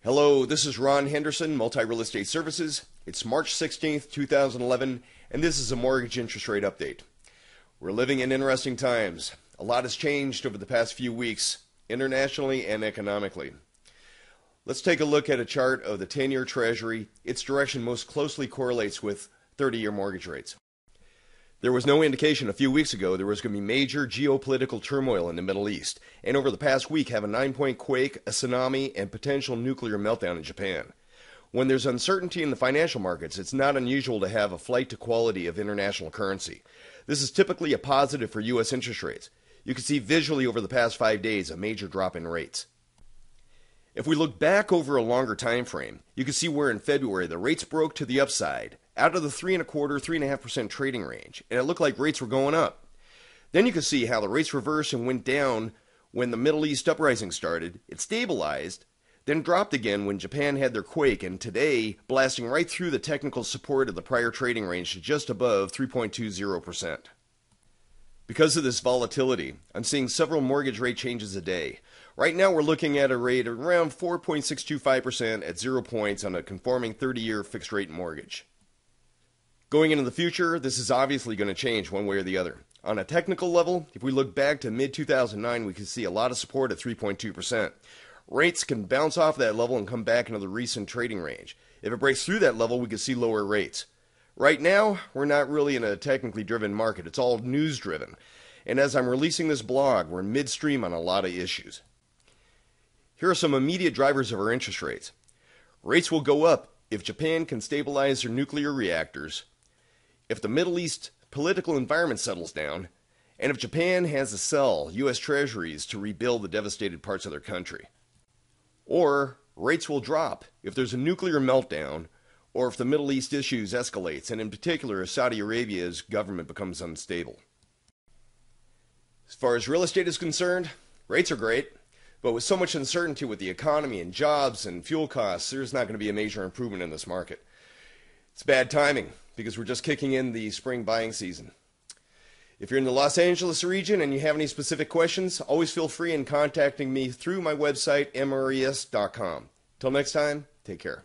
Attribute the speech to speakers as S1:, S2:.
S1: Hello, this is Ron Henderson, Multi-Real Estate Services. It's March 16th, 2011, and this is a mortgage interest rate update. We're living in interesting times. A lot has changed over the past few weeks, internationally and economically. Let's take a look at a chart of the 10-year Treasury. Its direction most closely correlates with 30-year mortgage rates. There was no indication a few weeks ago there was going to be major geopolitical turmoil in the Middle East, and over the past week have a 9-point quake, a tsunami, and potential nuclear meltdown in Japan. When there's uncertainty in the financial markets, it's not unusual to have a flight to quality of international currency. This is typically a positive for U.S. interest rates. You can see visually over the past 5 days a major drop in rates. If we look back over a longer time frame, you can see where in February the rates broke to the upside, out of the 3.25–3.5% trading range, and it looked like rates were going up. Then you can see how the rates reversed and went down when the Middle East uprising started. It stabilized, then dropped again when Japan had their quake, and today blasting right through the technical support of the prior trading range to just above 3.20%. Because of this volatility, I'm seeing several mortgage rate changes a day. Right now we're looking at a rate of around 4.625% at 0 points on a conforming 30-year fixed rate mortgage. Going into the future, this is obviously going to change one way or the other. On a technical level, if we look back to mid-2009, we can see a lot of support at 3.2%. Rates can bounce off that level and come back into the recent trading range. If it breaks through that level, we can see lower rates. Right now, we're not really in a technically driven market. It's all news driven. And as I'm releasing this blog, we're midstream on a lot of issues. Here are some immediate drivers of our interest rates. Rates will go up if Japan can stabilize their nuclear reactors, if the Middle East political environment settles down, and if Japan has to sell U.S. treasuries to rebuild the devastated parts of their country. Or rates will drop if there's a nuclear meltdown, or if the Middle East issues escalates, and in particular if Saudi Arabia's government becomes unstable. As far as real estate is concerned, rates are great, but with so much uncertainty with the economy and jobs and fuel costs, there's not going to be a major improvement in this market. It's bad timing because we're just kicking in the spring buying season. If you're in the Los Angeles region and you have any specific questions, always feel free in contacting me through my website, mres.com. Till next time, take care.